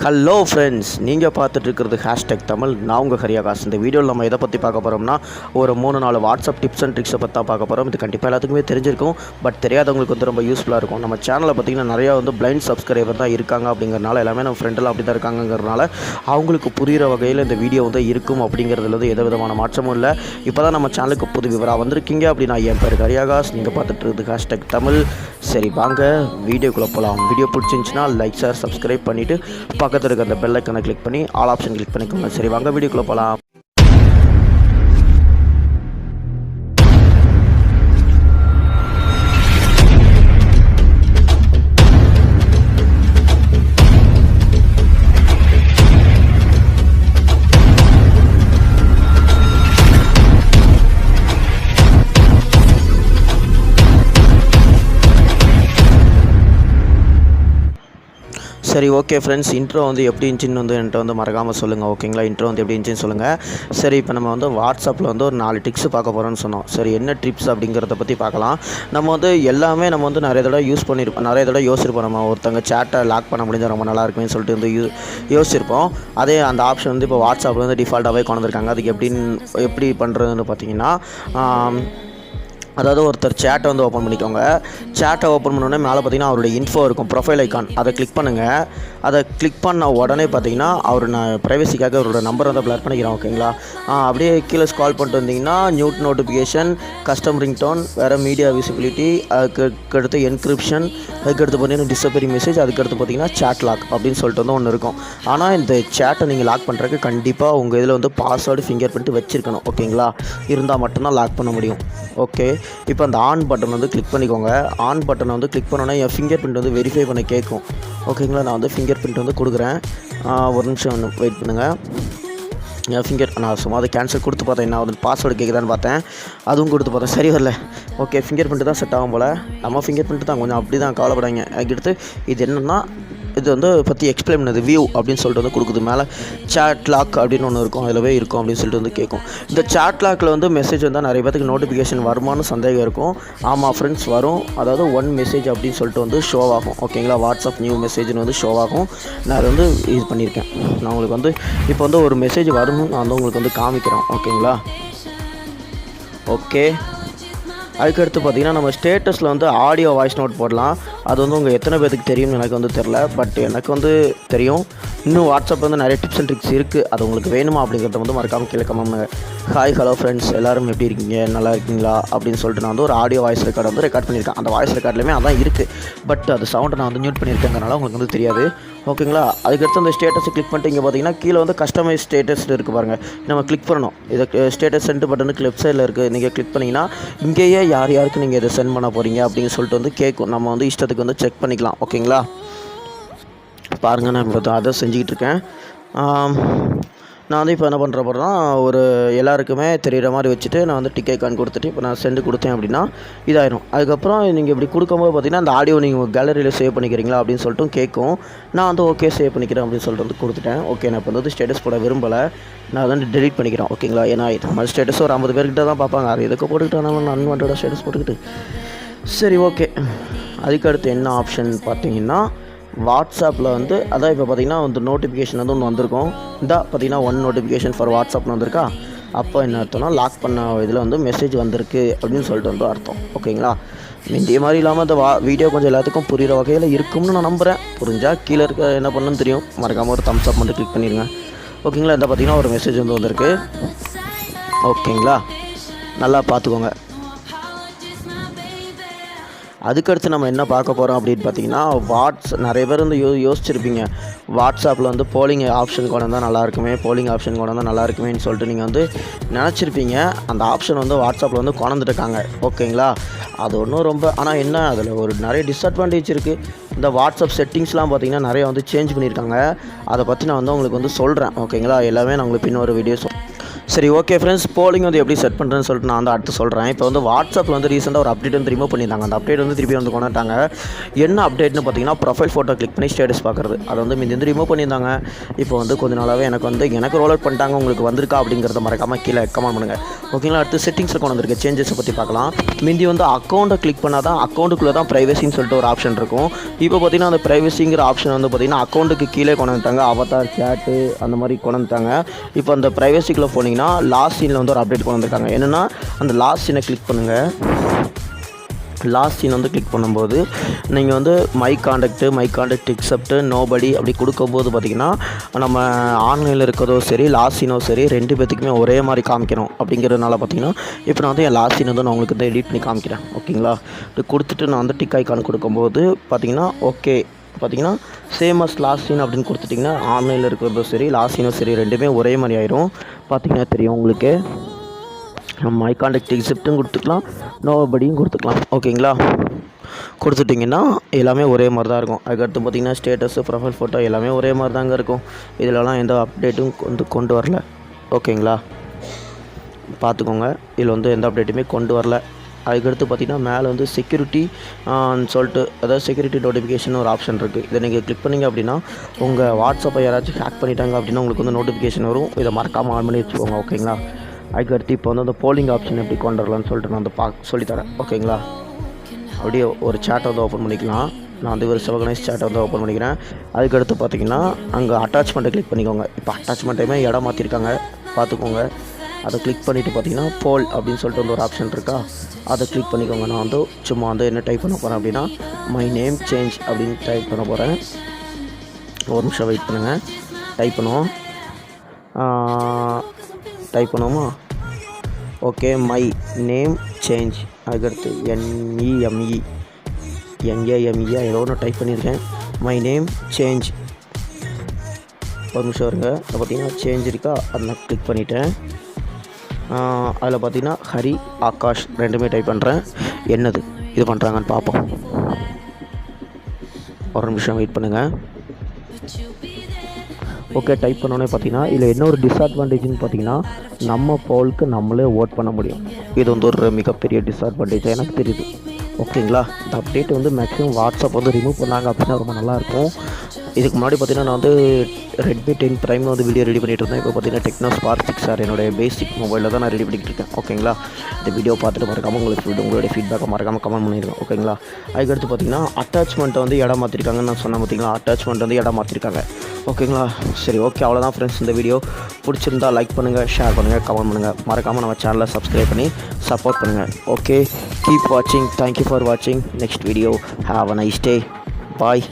Hello friends, நீங்கள் பார்த்துட்டு இருக்கிறது ஹேஷ்டேக் தமிழ். நான் உங்கள் ஹரியாகாஷ். இந்த வீடியோவில் நம்ம எதை பற்றி பார்க்க போகிறோம்னா, ஒரு 3-4 வாட்ஸ்அப் டிப்ஸ் அண்ட் ட்ரிக்ஸை பற்றி தான் பார்க்க போகிறோம். இது கண்டிப்பாக எல்லாத்துக்குமே தெரிஞ்சிருக்கும், பட் தெரியாதவங்களுக்கு வந்து ரொம்ப யூஸ்ஃபுல்லாக இருக்கும். நம்ம சேனலில் பார்த்திங்கன்னா நிறையா வந்து பிளைண்ட் சப்ஸ்கிரைபர் தான் இருக்காங்க. அப்படிங்கிறனால எல்லாமே நம்ம ஃப்ரெண்டெல்லாம் அப்படி தான் இருக்காங்கிறதுனால அவங்களுக்கு புரிகிற வகையில் இந்த வீடியோ வந்து இருக்கும். அப்படிங்கிறதுல வந்து எந்த விதமான மாற்றமும் இல்லை. இப்போ தான் நம்ம சேனலுக்கு புது விவராக வந்திருக்கீங்க அப்படின்னா, என் பேர் ஹரியாகாஷ், நீங்கள் பார்த்துட்டு இருக்கிறது ஹேஷ்டேக் தமிழ். சரி, வாங்க வீடியோக்குள்ளே போகலாம். வீடியோ பிடிச்சிருந்துச்சுன்னா லைக், ஷேர், சப்ஸ்கிரைப் பண்ணிவிட்டு பக்கத்தில் இருக்க அந்த பெல் ஐக்கனை கிளிக் பண்ணி ஆல் ஆப்ஷன் கிளிக் பண்ணிக்கோங்க. சரி, வாங்க வீடியோக்குள்ளே போகலாம். சரி, ஓகே ஃப்ரெண்ட்ஸ், இன்ட்ரோ வந்து எப்படி இருந்துச்சின்னு வந்து என்கிட்ட வந்து மறக்காமல் சொல்லுங்கள். ஓகேங்களா, இன்ட்ரோ வந்து எப்படி இருந்துச்சின்னு சொல்லுங்கள். சரி, இப்போ நம்ம வந்து வாட்ஸ்அப்பில் வந்து ஒரு 4 டிப்ஸ் பார்க்க போகிறோன்னு சொன்னோம். சரி, என்ன டிப்ஸ் அப்படிங்கிறத பற்றி பார்க்கலாம். நம்ம வந்து எல்லாமே நம்ம வந்து நிறைய தடவை யோசிச்சிருப்போம். நம்ம ஒருத்தங்க சேட்டை லாக் பண்ண முடிஞ்சால் ரொம்ப நல்லா இருக்குன்னு சொல்லிட்டு வந்து யோசிச்சிருப்போம். அதே அந்த ஆப்ஷன் வந்து இப்போ வாட்ஸ்அப்பில் வந்து டிஃபால்ட்டாகவே கொண்டு வந்திருக்காங்க. அதுக்கு எப்படி பண்ணுறதுன்னு பார்த்தீங்கன்னா, அதாவது ஒருத்தர் சேட்டை வந்து ஓப்பன் பண்ணிக்கோங்க. சேட்டை ஓப்பன் பண்ணோடனே மேலே பார்த்தீங்கன்னா அவருடைய இன்ஃபோ இருக்கும், ப்ரொஃபைல் ஐக்கான். அதை கிளிக் பண்ணுங்கள். அதை கிளிக் பண்ண உடனே பார்த்தீங்கன்னா நான் ப்ரைவசிக்காக அவரோட நம்பர் வந்து பிளர் பண்ணிக்கிறேன். ஓகேங்களா, அப்படியே கீழே ஸ்க்ரால் பண்ணிட்டு வந்தீங்கன்னா நியூட் நோட்டிஃபிகேஷன், கஸ்டம் ரிங்டோன், வேறு மீடியா விசிபிலிட்டி, அதுக்கடுத்து என்கிரிப்ஷன், அதுக்கடுத்து பார்த்தீங்கன்னா டிஸப்பியரிங் மெசேஜ், அதுக்கடுத்து பார்த்தீங்கன்னா சேட் லாக் அப்படின்னு சொல்லிட்டு வந்து ஒன்று இருக்கும். ஆனால் இந்த சேட்டை நீங்கள் லாக் பண்ணுறதுக்கு கண்டிப்பாக உங்கள் இதில் வந்து பாஸ்வேர்டு, ஃபிங்கர் பிரிண்ட் வச்சுருக்கணும். ஓகேங்களா, இருந்தால் மட்டும்தான் லாக் பண்ண முடியும். ஓகே, இப்போ அந்த ஆன் பட்டன் வந்து கிளிக் பண்ணிக்கோங்க. ஆன் பட்டனை வந்து கிளிக் பண்ணோன்னா என் ஃபிங்கர் பிரிண்ட் வந்து வெரிஃபை பண்ண கேட்கும். ஓகேங்களா, நான் வந்து ஃபிங்கர் பிரிண்ட் வந்து கொடுக்குறேன். ஒரு நிமிஷம் வெயிட் பண்ணுங்கள். என் நான் சும்மா அதை கேன்சல் கொடுத்து பார்த்தேன். என்ன வந்து பாஸ்வேர்டு கேட்குதான்னு பார்த்தேன், அதுவும் கொடுத்து பார்த்தேன், சரி வரல. ஓகே, ஃபிங்கர் பிரிண்ட் தான் செட் ஆகும் போல். நம்ம ஃபிங்கர் பிரிண்ட் தான் கொஞ்சம் அப்படி தான், கவலைப்படாங்க. அதுக்கடுத்து இது என்னென்னா, இது வந்து பற்றி எக்ஸ்பிளைன் பண்ணது வியூ அப்படின்னு சொல்லிட்டு வந்து கொடுக்குது. மேலே சேட் லாக் அப்படின்னு ஒன்று இருக்கும், அதில் இருக்கும் அப்படின்னு சொல்லிட்டு வந்து கேட்கும். இந்த சேட் லாக்கில் வந்து மெசேஜ் வந்தால் நிறைய பேருக்கு நோட்டிஃபிகேஷன் வருமானு சந்தேகம் இருக்கும். ஆமாம் ஃப்ரெண்ட்ஸ், வரும். அதாவது 1 மெசேஜ் அப்படின்னு சொல்லிட்டு வந்து ஷோ ஆகும். ஓகேங்களா, வாட்ஸ்அப் நியூ மெசேஜ்னு வந்து ஷோ ஆகும். நான் அதை வந்து இது பண்ணியிருக்கேன். நான் உங்களுக்கு வந்து இப்போ வந்து ஒரு மெசேஜ் வரும்னு நான் வந்து உங்களுக்கு வந்து காமிக்கிறேன். ஓகேங்களா, ஓகே. அதுக்கடுத்து பார்த்திங்கன்னா நம்ம ஸ்டேட்டஸில் வந்து ஆடியோ வாய்ஸ் நோட் போடலாம். அது வந்து உங்கள் எத்தனை பேருக்கு தெரியும்னு எனக்கு வந்து தெரில, பட் எனக்கு வந்து தெரியும். இன்னும் வாட்ஸ்அப் வந்து நிறைய டிப்ஸ் அண்ட் ட்ரிக்ஸ் இருக்குது. அது உங்களுக்கு வேணுமா அப்படிங்கிறத வந்து மறக்காமல் கீழே கமெண்ட் பண்ணுங்க. ஹாய், ஹலோ ஃப்ரெண்ட்ஸ், எல்லோரும் எப்படி இருக்கீங்க, நல்லா இருக்கீங்களா அப்படின்னு சொல்லிட்டு நான் வந்து ஒரு ஆடியோ வாய்ஸ் ரெக்கார்டு வந்து ரெக்கார்ட் பண்ணியிருக்கேன். அந்த வாய்ஸ் ரெக்கார்ட்லேயுமே அதான் இருக்குது, பட் அது சவுண்டை நான் வந்து மியூட் பண்ணியிருக்கேங்கிறனால உங்களுக்கு வந்து தெரியாது. ஓகேங்களா, அதுக்கடுத்து அந்த ஸ்டேட்டஸை கிளிக் பண்ணிட்டு இங்கே பார்த்தீங்கன்னா கீழே வந்து கஸ்டமைஸ் ஸ்டேட்டஸ் இருக்குது பாருங்கள். நம்ம கிளிக் பண்ணணும். இதை ஸ்டேட்டஸ் சென்ட் பட்டனுக்கு லெஃப்ட் சைடில் இருக்குது. நீங்கள் கிளிக் பண்ணிங்கன்னா இங்கேயே யாருக்கு நீங்கள் இதை சென்ட் பண்ண போகிறீங்க அப்படின்னு சொல்லிட்டு வந்து கேட்கும். நம்ம வந்து இஷ்டத்துக்கு வந்து செக் பண்ணிக்கலாம். ஓகேங்களா, பாருங்கள், நான் இப்போ அதை செஞ்சுக்கிட்டு இருக்கேன். நான் வந்து இப்போ என்ன பண்ணுற போகிறேன்னா, ஒரு எல்லாருக்குமே தெரிகிற மாதிரி வச்சுட்டு நான் வந்து டிக் ஐக்கான் கொடுத்துட்டு இப்போ நான் சென்ட் கொடுத்தேன் அப்படின்னா இதாயிரும். அதுக்கப்புறம் நீங்கள் இப்படி கொடுக்கும்போது பார்த்தீங்கன்னா அந்த ஆடியோ நீங்கள் உங்கள் கேலரியில் சேவ் பண்ணிக்கிறீங்களா அப்படின்னு சொல்லிட்டு கேட்கும். நான் வந்து ஓகே சேவ் பண்ணிக்கிறேன் அப்படின்னு சொல்லிட்டு வந்து கொடுத்துட்டேன். ஓகே, நான் இப்போ வந்து ஸ்டேட்டஸ் போட விரும்பலை, நான் வந்து டெலிட் பண்ணிக்கிறேன். ஓகேங்களா, ஏன்னா இது மாதிரி ஸ்டேட்டஸ் ஒரு 50 பேர்கிட்ட தான் பார்ப்பாங்க. அது எதுக்கு போட்டுக்கிட்டு நான் அன்வான்டடாக ஸ்டேட்டஸ் போட்டுக்கிட்டு. சரி, ஓகே. அதுக்கடுத்து என்ன ஆப்ஷன் பார்த்தீங்கன்னா, வாட்ஸ்அப்பில் வந்து அதான் இப்போ பார்த்திங்கன்னா வந்து நோட்டிஃபிகேஷன் வந்து ஒன்று வந்திருக்கும். இந்த பார்த்திங்கன்னா 1 நோட்டிஃபிகேஷன் ஃபார் வாட்ஸ்அப்னு வந்திருக்கா. அப்போ என்ன அர்த்தம்னா, லாக் பண்ண இதில் வந்து மெசேஜ் வந்திருக்கு அப்படின்னு சொல்லிட்டு வந்து அர்த்தம். ஓகேங்களா, இதே மாதிரி இல்லாமல் அந்த வீடியோ கொஞ்சம் எல்லாத்துக்கும் புரிகிற வகையில் இருக்கும்னு நான் நம்புகிறேன். புரிஞ்சால் கீழே இருக்க என்ன பண்ணணும்னு தெரியும், மறக்காமல் ஒரு தம்ஸ் அப் மட்டும் கிளிக் பண்ணிடுங்க. ஓகேங்களா, இந்த பார்த்திங்கன்னா ஒரு மெசேஜ் வந்து வந்திருக்கு. ஓகேங்களா, நல்லா பார்த்துக்கோங்க. அதுக்கடுத்து நம்ம என்ன பார்க்க போகிறோம் அப்படின்னு பார்த்தீங்கன்னா, நிறைய பேர் வந்து யோசிச்சிருப்பீங்க, வாட்ஸ்அப்பில் வந்து போலிங் ஆப்ஷன் கொண்டு வந்தால் நல்லாயிருக்குமே, போலிங் ஆப்ஷன் கொண்டு வந்தால் நல்லாயிருக்குமேன்னு சொல்லிட்டு நீங்கள் வந்து நினச்சிருப்பீங்க. அந்த ஆப்ஷன் வந்து வாட்ஸ்அப்பில் வந்து கொண்டு வந்துருக்காங்க. ஓகேங்களா, அது ஒன்றும் ரொம்ப, ஆனால் என்ன அதில் ஒரு நிறைய டிஸ்அட்வான்டேஜ் இருக்குது. இந்த வாட்ஸ்அப் செட்டிங்ஸ்லாம் பார்த்திங்கன்னா நிறைய வந்து சேஞ்ச் பண்ணியிருக்காங்க. அதை பற்றி நான் வந்து உங்களுக்கு வந்து சொல்கிறேன். ஓகேங்களா, எல்லாமே நான் உங்களுக்கு பின்னொரு வீடியோ சரி ஓகே ஃப்ரெண்ட்ஸ், போலிங் வந்து எப்படி செட் பண்ணுறேன்னு சொல்லிட்டு நான் வந்து அடுத்து சொல்கிறேன். இப்போ வந்து வாட்ஸ்அப்பில் வந்து ரீசெண்டாக ஒரு அப்டேட் வந்து ரிமூவ் பண்ணியிருந்தாங்க. அந்த அப்டேட் வந்து திருப்பி வந்து கொண்டாட்டாங்க. என்ன அப்டேட்னு பார்த்தீங்கன்னா, ப்ரொஃபைல் ஃபோட்டோ கிளிக் பண்ணி ஸ்டேட்டஸ் பார்க்குறது. அதை வந்து முந்தி வந்து ரிமூவ் பண்ணியிருந்தாங்க. இப்போ வந்து கொஞ்ச நாளாகவே எனக்கு ரோல் அவுட் பண்ணிட்டாங்க. உங்களுக்கு வந்திருக்கா அப்படிங்கிறத மறக்காமல் கீழே கமெண்ட் பண்ணுங்கள். ஓகேங்களா? அடுத்து செட்டிங்ஸில் கொண்டு வந்திருக்க சேஞ்சஸை பற்றி பார்க்கலாம். முந்தி வந்து அக்கௌண்ட்டை கிளிக் பண்ணால் தான் அக்கௌண்ட்டுக்குள்ளே தான் ப்ரைவசின்னு சொல்லிட்டு ஒரு ஆப்ஷன் இருக்கும். இப்போ பார்த்தீங்கன்னா அந்த ப்ரைவசிங்கிற ஆப்ஷன் வந்து பார்த்தீங்கன்னா அக்கௌண்ட்டுக்கு கீழே கொண்டு வந்துட்டாங்க. அவதார், சேட்டு அந்த மாதிரி கொண்டு வந்துட்டாங்க. இப்போ அந்த ப்ரைவசிக்குள்ளே போனீங்கன்னா லாஸ்ட் சீனில் வந்து ஒரு அப்டேட் கொண்டு வந்திருக்காங்க. என்னென்னா அந்த லாஸ்ட் சீனை கிளிக் பண்ணுங்கள். லாஸ்ட் சீன் வந்து கிளிக் பண்ணும்போது நீங்கள் வந்து மை காண்டக்ட் எக்ஸப்ட் நோபடி அப்படி கொடுக்கும்போது பார்த்திங்கன்னா நம்ம ஆன்லைனில் இருக்கிறதோ சரி லாஸ்ட் சீனோ சரி 2 பேத்துக்குமே ஒரே மாதிரி காமிக்கணும். அப்படிங்கிறதுனால பார்த்திங்கன்னா இப்போ நான் வந்து என் லாஸ்ட் சீன் வந்து நான் உங்களுக்கு வந்து எடிட் பண்ணி காமிக்கிறேன். ஓகேங்களா? இது கொடுத்துட்டு நான் வந்து டிக் ஐக்கான் கொடுக்கும்போது பார்த்திங்கன்னா ஓகே பார்த்திங்கன்னா சேம் அஸ் லாஸ்ட் சீன் அப்படின்னு கொடுத்துட்டிங்கன்னா ஆன்லைனில் இருக்கிறதோ சரி லாஸ்ட் சீனோ சரி 2மே ஒரே மாதிரி ஆயிரும். பார்த்திங்கன்னா தெரியும் உங்களுக்கு. மை காண்டக்ட் எக்ஸப்ட்டும் கொடுத்துக்கலாம், நோபடியும் கொடுத்துக்கலாம். ஓகேங்களா? கொடுத்துட்டிங்கன்னா எல்லாமே ஒரே மாதிரி தான் இருக்கும். அதுக்கடுத்து பார்த்திங்கன்னா ஸ்டேட்டஸு, ப்ரொஃபைல் ஃபோட்டோ எல்லாமே ஒரே மாதிரி தாங்க இருக்கும். இதிலலாம் எந்த அப்டேட்டும் கொண்டு வரல. ஓகேங்களா? பார்த்துக்கோங்க, இதில் வந்து எந்த அப்டேட்டுமே கொண்டு வரல. அதுக்கடுத்து பார்த்திங்கன்னா மேலே வந்து செக்யூரிட்டி சொல்லிட்டு அதாவது செக்யூரிட்டி நோட்டிஃபிகேஷன் ஒரு ஆப்ஷன் இருக்குது. இதை நீங்கள் கிளிக் பண்ணிங்க அப்படின்னா உங்கள் வாட்ஸ்அப்பை யாராச்சும் ஹேக் பண்ணிட்டாங்க அப்படின்னா உங்களுக்கு வந்து நோட்டிஃபிகேஷன் வரும். இதை மறக்காமல் ஆன் பண்ணி வச்சுக்கோங்க. ஓகேங்களா? அதுக்கடுத்து இப்போ வந்து அந்த போலிங் ஆப்ஷன் எப்படி கொண்டு வரலான்னு சொல்லிட்டு நான் வந்து சொல்லித்தரேன். ஓகேங்களா? அப்படியே ஒரு சேட்டை வந்து ஓப்பன் பண்ணிக்கலாம். நான் வந்து ஒரு சிவகணேஷ் சேட்டை வந்து ஓப்பன் பண்ணிக்கிறேன். அதுக்கடுத்து பார்த்திங்கன்னா அங்கே அட்டாச்மெண்ட்டை கிளிக் பண்ணிக்கோங்க. இப்போ அட்டாச்மெண்ட்டையுமே இடம் மாற்றிருக்காங்க, பார்த்துக்கோங்க. அதை கிளிக் பண்ணிவிட்டு பார்த்திங்கன்னா போல் அப்படின்னு சொல்லிட்டு வந்து ஒரு ஆப்ஷன் இருக்கா, அதை கிளிக் பண்ணிக்கோங்க. நான் வந்து சும்மா வந்து என்ன டைப் பண்ண போகிறேன் அப்படின்னா மை நேம் சேஞ்ச் அப்படின்னு டைப் பண்ண போகிறேன். ஒரு நிமிஷம் வெயிட் பண்ணுங்கள். டைப் பண்ணுவோமா? Okay, my name change. அதுக்கடுத்து NEME ஏதோ ஒன்று டைப் பண்ணியிருக்கேன். My name change. ஒரு நிமிஷம் வருங்க. அதை பார்த்திங்கன்னா சேஞ்ச் இருக்கா, அதை நான் கிளிக் பண்ணிவிட்டேன். அதில் பார்த்திங்கன்னா ஹரி, ஆகாஷ் 2மே டைப் பண்ணுறேன். என்னது இது பண்ணுறாங்கன்னு பார்ப்போம். ஒரு நிமிஷம் வெயிட் பண்ணுங்கள். ஓகே, டைப் பண்ணோன்னே பார்த்தீங்கன்னா இதில் என்ன ஒரு டிஸ்அட்வான்டேஜ்னு பார்த்தீங்கன்னா நம்ம போலுக்கு நம்மளே ஓட் பண்ண முடியும். இது வந்து ஒரு மிகப்பெரிய டிஸ்அட்வான்டேஜ் எனக்கு தெரியுது. ஓகேங்களா? இந்த அப்டேட் வந்து மேக்ஸிமம் வாட்ஸ்அப் வந்து ரிமூவ் பண்ணாங்க அப்படின்னா ரொம்ப நல்லாயிருக்கும். இதுக்கு முன்னாடி பார்த்திங்கன்னா நான் வந்து Redmi 10 Prime வந்து வீடியோ ரெடி பண்ணிகிட்டு இருந்தேன். இப்போ பார்த்திங்கன்னா Tecno Spark 6R என்னோடய பேசிக் மொபைலில் தான் நான் ரெடி பண்ணிகிட்டு இருக்கேன். ஓகேங்களா? இந்த வீடியோ பார்த்துட்டு மறக்காமல் உங்களுடைய ஃபீட்பேக்கை மறக்காமல் கமெண்ட் பண்ணிடுங்க. ஓகேங்களா? அதுக்கடுத்து பார்த்திங்கன்னா அட்டாச்மெண்ட்டை வந்து இடம் மாற்றிருக்காங்கன்னு நான் சொன்னேன். பார்த்திங்களா? அட்டாச்மெண்ட் வந்து இடம் மாற்றிருக்காங்க. ஓகேங்களா? சரி ஓகே, அவ்வளோதான் ஃப்ரெண்ட்ஸ். இந்த வீடியோ பிடிச்சிருந்தா லைக் பண்ணுங்கள், ஷேர் பண்ணுங்கள், கமெண்ட் பண்ணுங்கள். மறக்காமல் நம்ம சேனலை சப்ஸ்கிரைப் பண்ணி சப்போர்ட் பண்ணுங்கள். ஓகே, கீப் வாட்சிங். தேங்க்யூ ஃபார் வாட்சிங். Next video. Have a nice day. Bye.